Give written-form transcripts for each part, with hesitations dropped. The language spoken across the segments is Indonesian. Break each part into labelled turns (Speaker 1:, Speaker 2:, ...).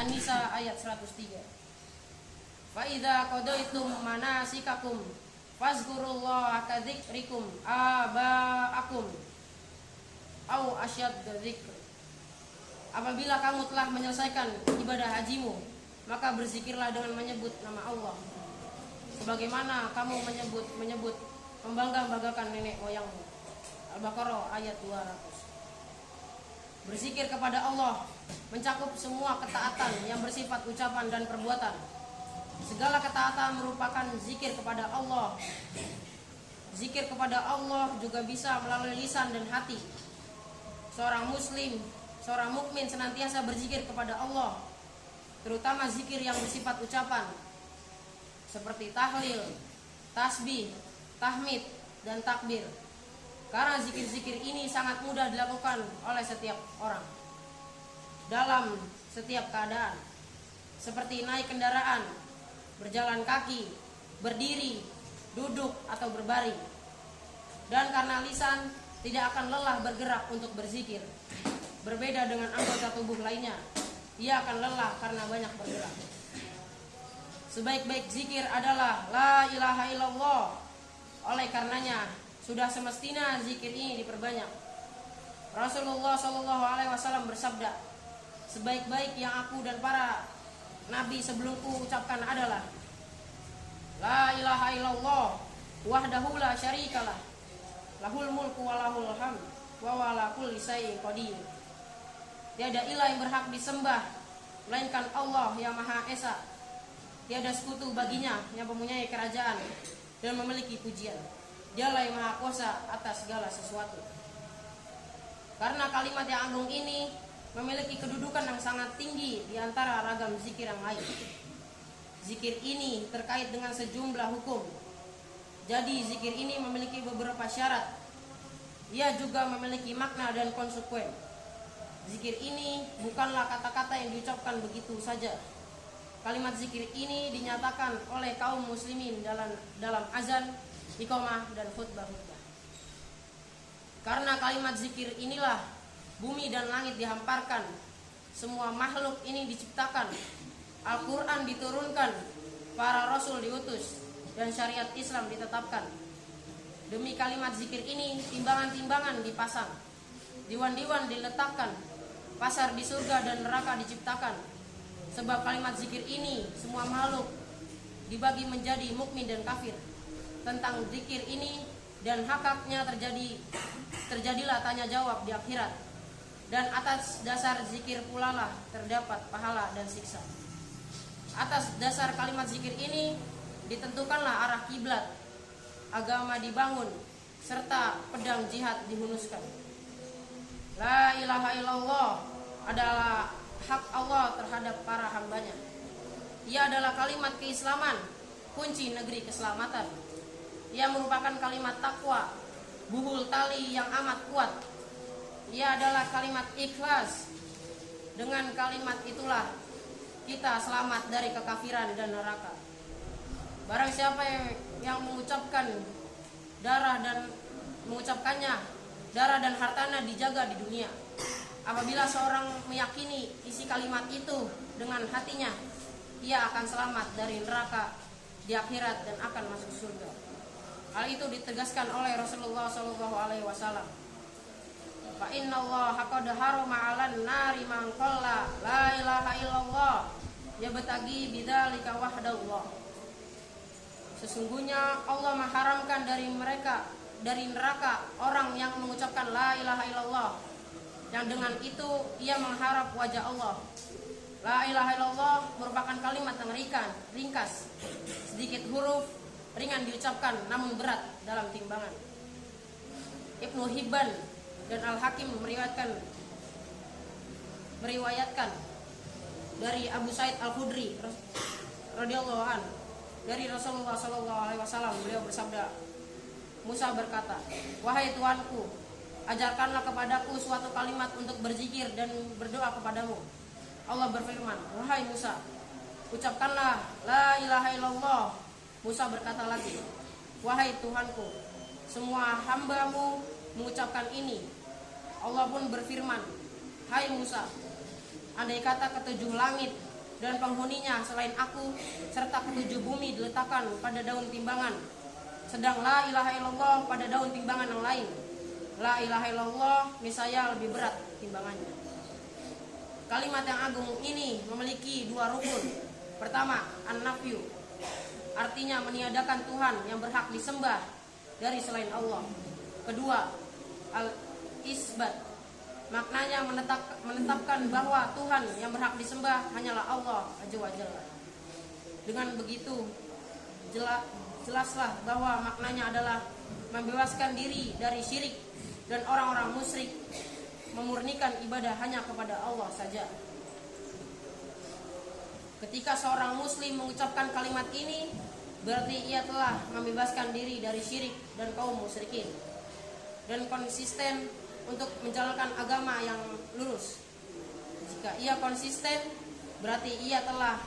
Speaker 1: An-Nisa ayat 103. Fa idza qadaitum manasikakum fazkurullaha ka dzikrikum aba'akum au asyadda dzikr. Apabila kamu telah menyelesaikan ibadah hajimu, maka berzikirlah dengan menyebut nama Allah, sebagaimana kamu menyebut membangga-banggakan nenek moyangmu. Al-Baqarah ayat 200. Berzikir kepada Allah mencakup semua ketaatan yang bersifat ucapan dan perbuatan. Segala ketaatan merupakan zikir kepada Allah. Zikir kepada Allah juga bisa melalui lisan dan hati. Seorang muslim, seorang mukmin senantiasa berzikir kepada Allah, terutama zikir yang bersifat ucapan seperti tahlil, tasbih, tahmid, dan takbir. Karena zikir-zikir ini sangat mudah dilakukan oleh setiap orang dalam setiap keadaan, seperti naik kendaraan, berjalan kaki, berdiri, duduk, atau berbaring. Dan karena lisan tidak akan lelah bergerak untuk berzikir, berbeda dengan anggota tubuh lainnya, ia akan lelah karena banyak bergerak. Sebaik-baik zikir adalah la ilaha illallah. Oleh karenanya sudah semestinya zikir ini diperbanyak. Rasulullah SAW bersabda, sebaik-baik yang aku dan para nabi sebelumku ucapkan adalah la ilaha illallah wahdahu la syarikalah lahul mulku wa lahul hamd wa huwa ala kulli syai'in qadir. Tiada ilah yang berhak disembah melainkan Allah yang Maha Esa. Tiada sekutu baginya yang mempunyai kerajaan dan memiliki pujian. Dialah yang Maha Kuasa atas segala sesuatu. Karena kalimat yang agung ini memiliki kedudukan yang sangat tinggi di antara ragam zikir yang lain. Zikir ini terkait dengan sejumlah hukum. Jadi zikir ini memiliki beberapa syarat. Ia juga memiliki makna dan konsekuen. Zikir ini bukanlah kata-kata yang diucapkan begitu saja. Kalimat zikir ini dinyatakan oleh kaum muslimin dalam azan, iqamah, dan khutbah-khutbah. Karena kalimat zikir inilah bumi dan langit dihamparkan, semua makhluk ini diciptakan, Al-Quran diturunkan, para rasul diutus, dan syariat Islam ditetapkan. Demi kalimat zikir ini timbangan-timbangan dipasang, diwan-diwan diletakkan, pasar di surga dan neraka diciptakan. Sebab kalimat zikir ini semua makhluk dibagi menjadi mukmin dan kafir. Tentang zikir ini dan hakikatnya terjadilah tanya jawab di akhirat. Dan atas dasar zikir pula lah terdapat pahala dan siksa. Atas dasar kalimat zikir ini ditentukanlah arah kiblat, agama dibangun, serta pedang jihad dihunuskan. La ilaha illallah adalah hak Allah terhadap para hambanya. Ia adalah kalimat keislaman, kunci negeri keselamatan. Ia merupakan kalimat takwa, buhul tali yang amat kuat. Ia adalah kalimat ikhlas. Dengan kalimat itulah kita selamat dari kekafiran dan neraka. Barang siapa yang mengucapkannya, darah dan hartanya dijaga di dunia. Apabila seorang meyakini isi kalimat itu dengan hatinya, ia akan selamat dari neraka di akhirat dan akan masuk surga. Hal itu ditegaskan oleh Rasulullah SAW. Fa inna Allah qad harama 'alan nari man qalla la ilaha illallah yabtagi bidzalika wahdallah. Sesungguhnya Allah mengharamkan dari neraka orang yang mengucapkan la ilaha illallah, yang dengan itu ia mengharap wajah Allah. La ilaha illallah merupakan kalimat yang ringkas, sedikit huruf, ringan diucapkan namun berat dalam timbangan. Ibnu Hibban dan Al-Hakim meriwayatkan dari Abu Sa'id Al-Khudri radhiyallahu anhu dari Rasulullah SAW. Beliau bersabda, Musa berkata, wahai Tuanku, ajarkanlah kepadaku suatu kalimat untuk berzikir dan berdoa kepadamu. Allah berfirman, wahai Musa, ucapkanlah la ilaha illallah. Musa berkata lagi, wahai Tuhanku, semua hambamu mengucapkan ini. Allah pun berfirman, hai Musa, andai kata ketujuh langit dan penghuninya selain aku serta ketujuh bumi diletakkan pada daun timbangan, sedang la ilaha illallah pada daun timbangan yang lain, la ilaha illallah niscaya lebih berat timbangannya. Kalimat yang agung ini memiliki dua rukun. Pertama, an-nafyu, artinya meniadakan Tuhan yang berhak disembah dari selain Allah. Kedua, al-isbat, maknanya menetapkan bahwa Tuhan yang berhak disembah hanyalah Allah Azza wa Jalla. Dengan begitu jelaslah bahwa maknanya adalah membebaskan diri dari syirik dan orang-orang musyrik, memurnikan ibadah hanya kepada Allah saja. Ketika seorang muslim mengucapkan kalimat ini, berarti ia telah membebaskan diri dari syirik dan kaum musyrikin dan konsisten untuk menjalankan agama yang lurus. Jika ia konsisten, berarti ia telah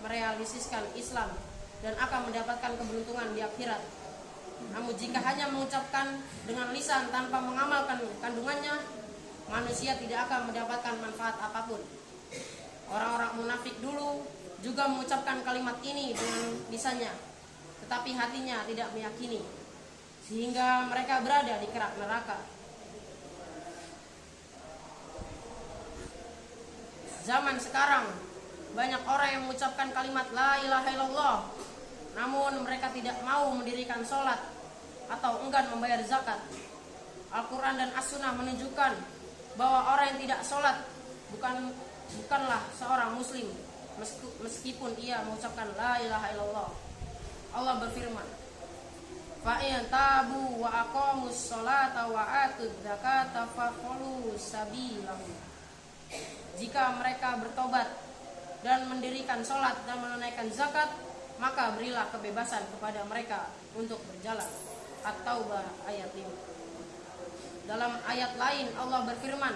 Speaker 1: merealisasikan Islam dan akan mendapatkan keberuntungan di akhirat. Namun jika hanya mengucapkan dengan lisan tanpa mengamalkan kandungannya, manusia tidak akan mendapatkan manfaat apapun. Orang-orang munafik dulu juga mengucapkan kalimat ini dengan lisannya, tetapi hatinya tidak meyakini, sehingga mereka berada di kerak neraka. Zaman sekarang banyak orang yang mengucapkan kalimat la ilaha illallah, namun mereka tidak mau mendirikan sholat atau enggan membayar zakat. Al-Quran dan As-Sunnah menunjukkan bahwa orang yang tidak sholat bukanlah seorang muslim, meskipun ia mengucapkan la ilaha illallah. Allah berfirman, fa in tabu wa aqamus sholata wa atuz zakata fakhulu sabilahum. Jika mereka bertobat dan mendirikan sholat dan menunaikan zakat, maka berilah kebebasan kepada mereka untuk berjalan. At-Taubah ayat 5. Dalam ayat lain Allah berfirman,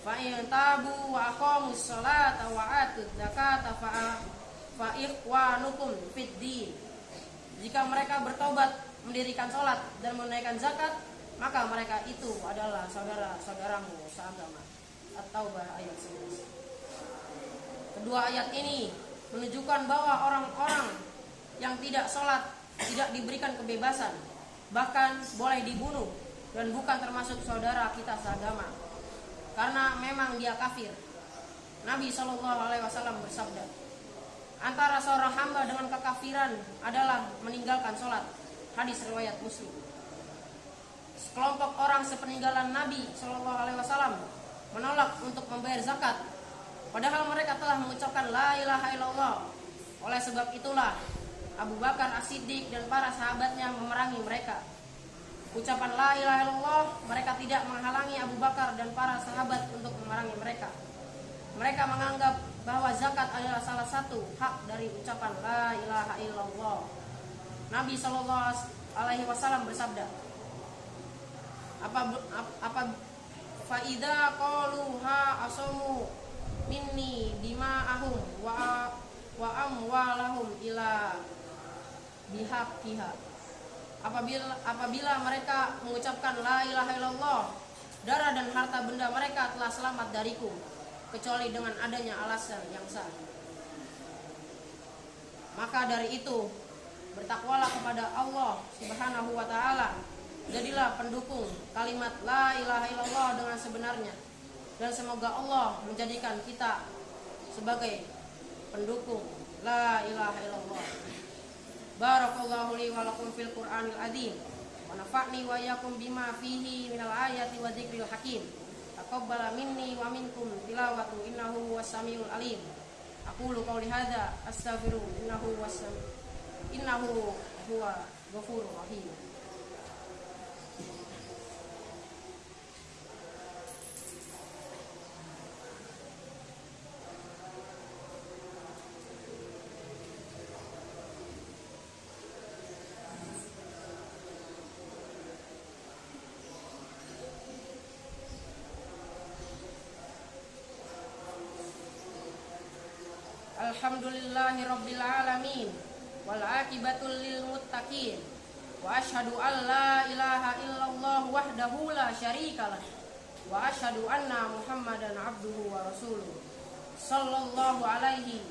Speaker 1: fa in tabu wa aqamus sholata wa atuz zakata fa ikhwanukum fid din. Jika mereka bertobat, mendirikan sholat dan menunaikan zakat, maka mereka itu adalah saudara-saudaramu seagama. At-Taubah ayat 11. Kedua ayat ini menunjukkan bahwa orang-orang yang tidak sholat tidak diberikan kebebasan, bahkan boleh dibunuh dan bukan termasuk saudara kita seagama, karena memang dia kafir. Nabi SAW bersabda, antara seorang hamba dengan kekafiran adalah meninggalkan sholat. Hadis riwayat Muslim. Sekelompok orang sepeninggalan Nabi SAW menolak untuk membayar zakat, padahal mereka telah mengucapkan la ilaha illallah. Oleh sebab itulah Abu Bakar As-Siddiq dan para sahabatnya memerangi mereka. Ucapan la ilaha illallah, mereka tidak menghalangi Abu Bakar dan para sahabat untuk memerangi mereka. Mereka menganggap bahwa zakat adalah salah satu hak dari ucapan la ilaha illallah. Nabi SAW bersabda, apa faida qaluha asamu minni dima'ahum wa amwalahum ila bihaqqiha. Apabila mereka mengucapkan la ilaha illallah, darah dan harta benda mereka telah selamat dariku, kecuali dengan adanya alasan yang sah. Maka dari itu, bertakwalah kepada Allah Subhanahu wa ta'ala. Jadilah pendukung kalimat la ilaha illallah dengan sebenarnya, dan semoga Allah menjadikan kita sebagai pendukung la ilaha illallah. Barakallahu li wa lakum fil Qur'anil azim wa nafa'ni wa iyyakum bima fihi minal ayati wa dzikril hakim. Taqabbala minni wa minkum tilawatu innahu was-samiul alim. Aqulu qouli hadza astaghfiru innahu huwa ghafurur rahim. Alhamdulillahi rabbil alamin wal aqibatul lil muttaqin wa asyhadu an la ilaha illallah wahdahu la syarikalah wa asyhadu anna Muhammadan abduhu wa rasuluh. sallallahu alaihi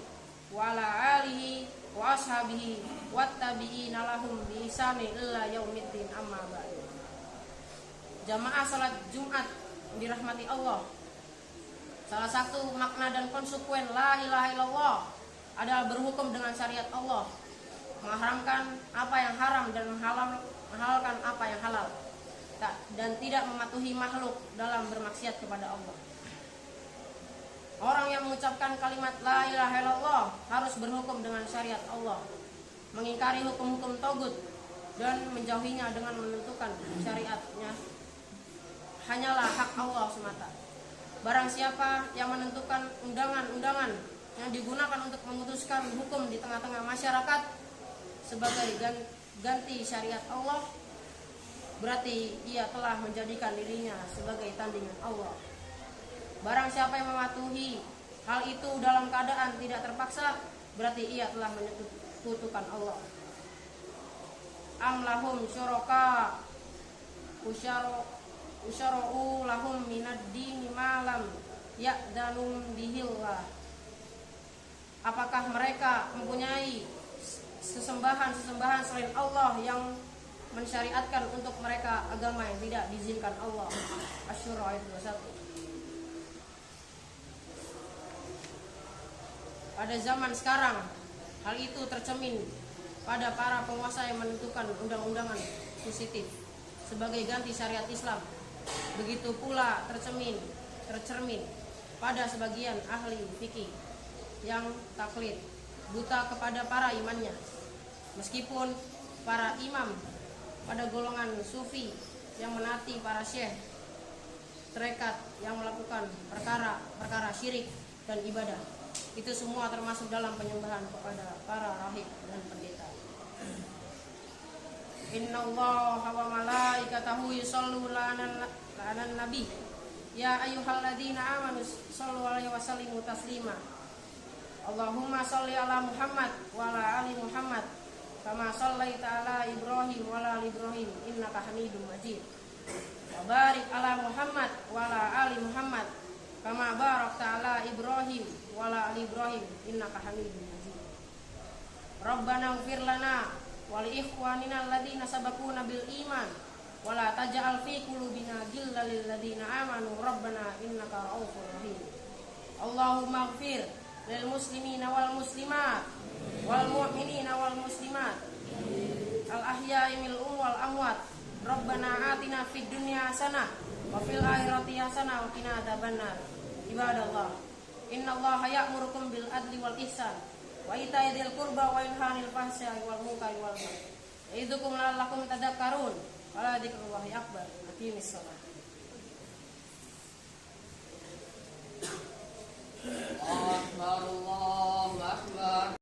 Speaker 1: wa ala alihi wa ashabihi wattabi'ina lahum bi ihsani illa yaumiddin, amma ba'du. Jamaah salat Jumat dirahmati Allah. Salah satu makna dan konsekuen la ilaha illallah adalah berhukum dengan syariat Allah, mengharamkan apa yang haram dan menghalalkan apa yang halal, dan tidak mematuhi makhluk dalam bermaksiat kepada Allah. Orang yang mengucapkan kalimat la ilaha illallah harus berhukum dengan syariat Allah, mengingkari hukum-hukum togut dan menjauhinya dengan menentukan syariatnya hanyalah hak Allah semata. Barang siapa yang menentukan undangan-undangan yang digunakan untuk memutuskan hukum di tengah-tengah masyarakat sebagai ganti syariat Allah, berarti ia telah menjadikan dirinya sebagai tandingan Allah. Barang siapa yang mematuhi hal itu dalam keadaan tidak terpaksa, berarti ia telah menyekutukan Allah. Am lahum syuraka usyara'u lahum minad dini malam ya'danum bihillah. Apakah mereka mempunyai sesembahan-sesembahan selain Allah yang mensyariatkan untuk mereka agama yang tidak diizinkan Allah? Asy-Syura ayat 21. Pada zaman sekarang, hal itu tercermin pada para penguasa yang menentukan undang-undangan positif sebagai ganti syariat Islam. Begitu pula tercermin pada sebagian ahli fikih yang taklid buta kepada para imannya. Meskipun para imam pada golongan sufi yang menaati para syekh tarekat yang melakukan perkara syirik dan ibadah, itu semua termasuk dalam penyembahan kepada para rahib dan pendeta. Innallaha wa malaikatahu yusholluna 'alan nabi ya ayyuhalladzina amanu shollu 'alaihi wa sallimu taslima. Allahumma sholli ala Muhammad wa ala ali Muhammad kama shallaita ala Ibrahim wa ala ali Ibrahim innaka Hamidum Majid. Wa barik ala Muhammad wa ala ali Muhammad kama barakta ala Ibrahim wa ala ali Ibrahim innaka Hamidum Majid. Rabbana ighfir lana wa li ikhwanina alladziina sabaquna bil iman wa la taj'al fi qulubina ghillan lil ladziina amanu rabbana innaka ra'ufur rahim. Allahumma ighfir lil muslimina wal muslimat wal mu'minina wal muslimat al ahya'i minhum wal amwat. Rabbana atina fid dunya hasanah wa fil akhirati hasanah wa qina adzabannar. Ibadallah, innallaha ya'murukum bil adli wal ihsan wa ita'i dzil qurba wa yanha 'anil fahsya'i wal munkari wal baghi. Ya'idukum la'allakum tadhakkarun. Wa la dzikrullahi akbar. Aqimis shalah.